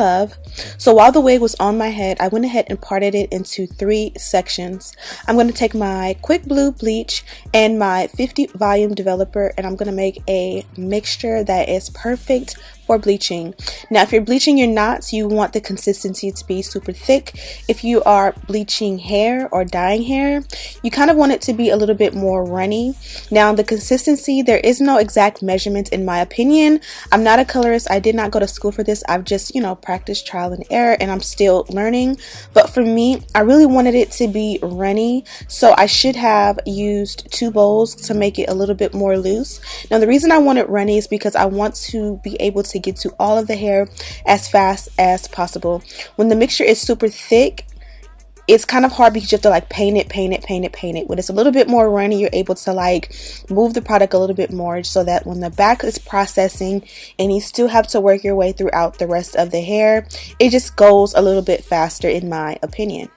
Love. So while the wig was on my head, I went ahead and parted it into 3 sections. I'm going to take my Quick Blue bleach and my 50 volume developer, and I'm going to make a mixture that is perfect for bleaching. Now if you're bleaching your knots, you want the consistency to be super thick. If you are bleaching hair or dyeing hair, you kind of want it to be a little bit more runny. Now the consistency, there is no exact measurement in my opinion. I'm not a colorist. I did not go to school for this. I've just, practiced trial and error, and I'm still learning. But for me, I really wanted it to be runny, so I should have used 2 bowls to make it a little bit more loose. Now the reason I want it runny is because I want to be able to get to all of the hair as fast as possible. When the mixture is super thick, it's kind of hard because you have to paint it. When it's a little bit more runny, you're able to move the product a little bit more, so that when the back is processing and you still have to work your way throughout the rest of the hair, it just goes a little bit faster in my opinion.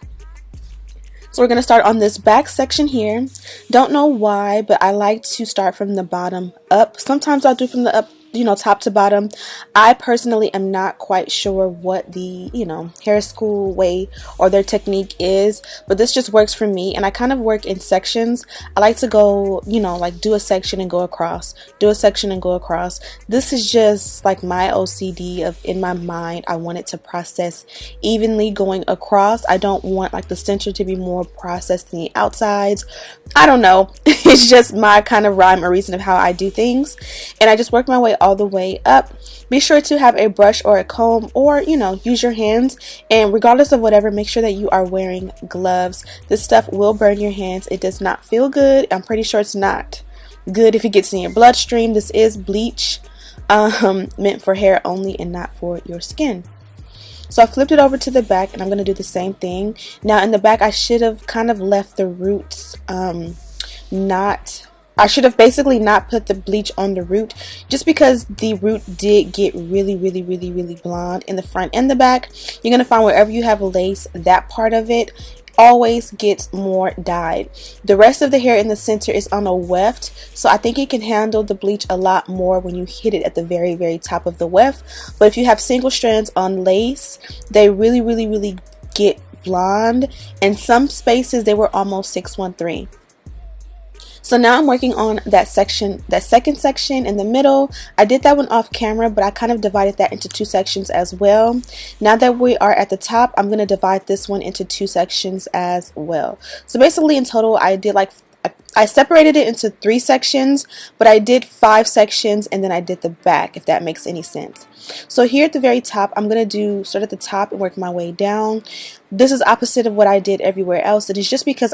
So we're going to start on this back section here. Don't know why, but I like to start from the bottom up. Sometimes I'll do from the up, top to bottom. I personally am not quite sure what the, hair school way or their technique is, but this just works for me, and I kind of work in sections. I like to go, do a section and go across, do a section and go across. This is just my OCD of in my mind. I want it to process evenly going across. I don't want the center to be more processed than the outsides. I don't know. It's just my kind of rhyme or reason of how I do things, and I just work my way all the way up. Be sure to have a brush or a comb, or use your hands, and regardless of whatever, make sure that you are wearing gloves. This stuff will burn your hands. It does not feel good. I'm pretty sure it's not good if it gets in your bloodstream. This is bleach meant for hair only and not for your skin. So I flipped it over to the back, and I'm going to do the same thing. Now in the back, I should have kind of left the roots I should have basically not put the bleach on the root, just because the root did get really blonde in the front and the back. You're going to find wherever you have lace, that part of it always gets more dyed. The rest of the hair in the center is on a weft, so I think it can handle the bleach a lot more when you hit it at the very top of the weft. But if you have single strands on lace, they really get blonde. In some spaces they were almost 613. So now I'm working on that section, that second section in the middle. I did that one off camera, but I kind of divided that into 2 sections as well. Now that we are at the top, I'm going to divide this one into 2 sections as well. So basically in total, I separated it into 3 sections, but I did 5 sections, and then I did the back, if that makes any sense. So here at the very top, I'm going to start at the top and work my way down. This is opposite of what I did everywhere else. It is just because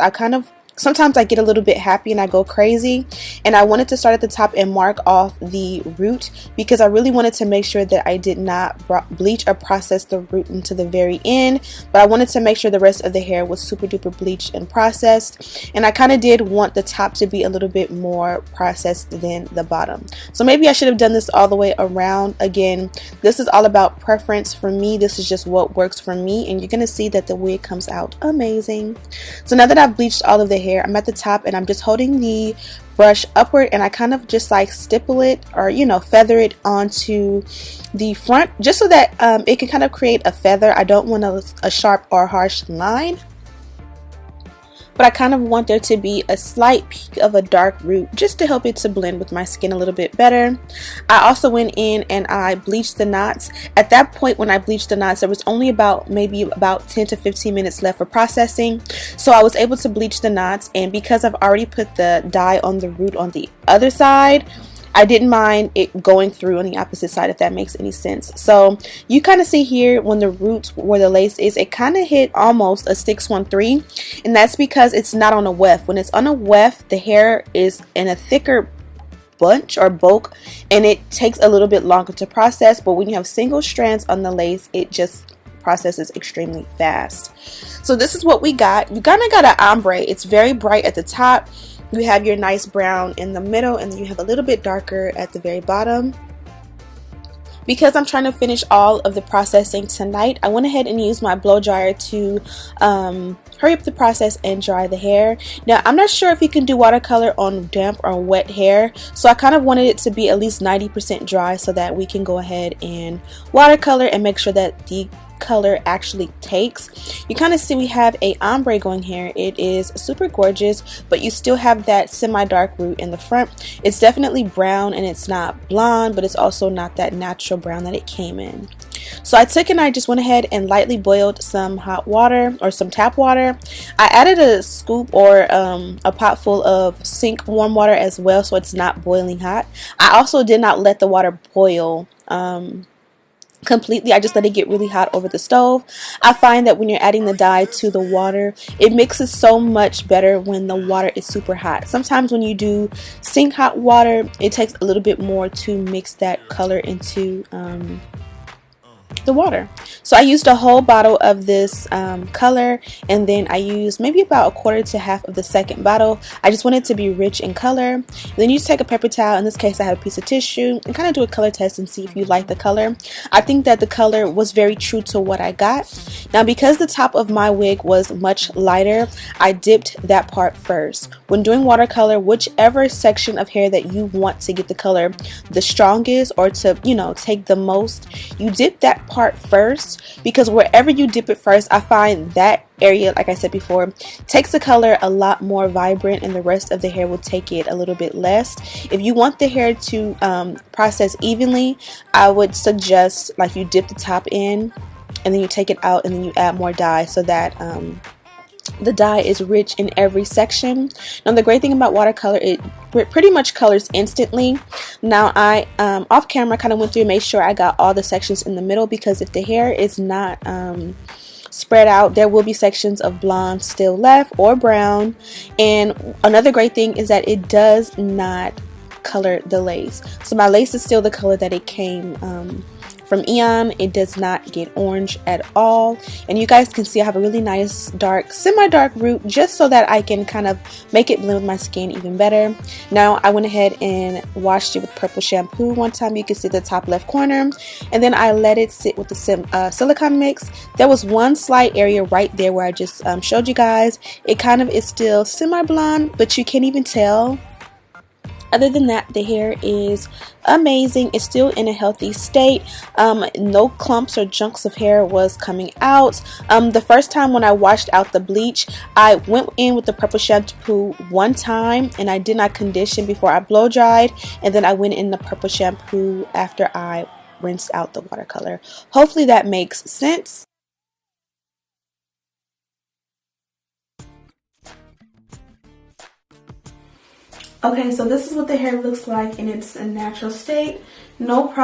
sometimes I get a little bit happy and I go crazy, and I wanted to start at the top and mark off the root because I really wanted to make sure that I did not bleach or process the root into the very end, but I wanted to make sure the rest of the hair was super duper bleached and processed, and I kind of did want the top to be a little bit more processed than the bottom. So maybe I should have done this all the way around. Again, this is all about preference. For me, this is just what works for me, and you're going to see that the wig comes out amazing. So now that I've bleached all of the hair, I'm at the top, and I'm just holding the brush upward, and I kind of just stipple it, or feather it onto the front, just so that it can kind of create a feather. I don't want a sharp or harsh line, but I kind of want there to be a slight peak of a dark root just to help it to blend with my skin a little bit better. I also went in and I bleached the knots. At that point when I bleached the knots, there was only maybe about 10 to 15 minutes left for processing. So I was able to bleach the knots, and because I've already put the dye on the root on the other side, I didn't mind it going through on the opposite side, if that makes any sense. So you kind of see here when the roots where the lace is, it kind of hit almost a 613, and that's because it's not on a weft. When it's on a weft, the hair is in a thicker bunch or bulk, and it takes a little bit longer to process. But when you have single strands on the lace, it just processes extremely fast. So this is what we got. You kind of got an ombre. It's very bright at the top. You have your nice brown in the middle, and then you have a little bit darker at the very bottom. because I'm trying to finish all of the processing tonight, I went ahead and used my blow dryer to hurry up the process and dry the hair. Now, I'm not sure if you can do watercolor on damp or wet hair, so I kind of wanted it to be at least 90% dry so that we can go ahead and watercolor and make sure that the color actually takes. You kind of see we have a ombre going here. It is super gorgeous, but you still have that semi-dark root in the front. It's definitely brown and it's not blonde, but it's also not that natural brown that it came in. So I took and I just went ahead and lightly boiled some hot water or some tap water. I added a scoop or a pot full of sink warm water as well, so it's not boiling hot. I also did not let the water boil completely. I just let it get really hot over the stove. I find that when you're adding the dye to the water, it mixes so much better when the water is super hot. Sometimes when you do sink hot water, it takes a little bit more to mix that color into the water. So I used a whole bottle of this color, and then I used maybe about a quarter to half of the second bottle. I just wanted it to be rich in color. And then you just take a paper towel, in this case I have a piece of tissue, and kind of do a color test and see if you like the color. I think that the color was very true to what I got. Now, because the top of my wig was much lighter, I dipped that part first. When doing watercolor, whichever section of hair that you want to get the color the strongest or to, you know, take the most, you dip that part first, because wherever you dip it first, I find that area, like I said before, takes the color a lot more vibrant and the rest of the hair will take it a little bit less. If you want the hair to process evenly, I would suggest like you dip the top in and then you take it out and then you add more dye so that the dye is rich in every section. Now, the great thing about watercolor, it pretty much colors instantly. Now, I off camera kind of went through and made sure I got all the sections in the middle, because if the hair is not spread out, there will be sections of blonde still left or brown. And another great thing is that it does not color the lace. So my lace is still the color that it came from Eon. It does not get orange at all, and you guys can see I have a really nice dark, semi-dark root, just so that I can kind of make it blend with my skin even better. Now I went ahead and washed it with purple shampoo one time. You can see the top left corner, and then I let it sit with the silicone mix. There was one slight area right there where I just showed you guys. It kind of is still semi-blonde, but you can't even tell. Other than that, the hair is amazing. It's still in a healthy state. No clumps or chunks of hair was coming out. The first time when I washed out the bleach, I went in with the purple shampoo one time and I did not condition before I blow dried, and then I went in the purple shampoo after I rinsed out the watercolor. Hopefully that makes sense. Okay, so this is what the hair looks like in its natural state. No problem.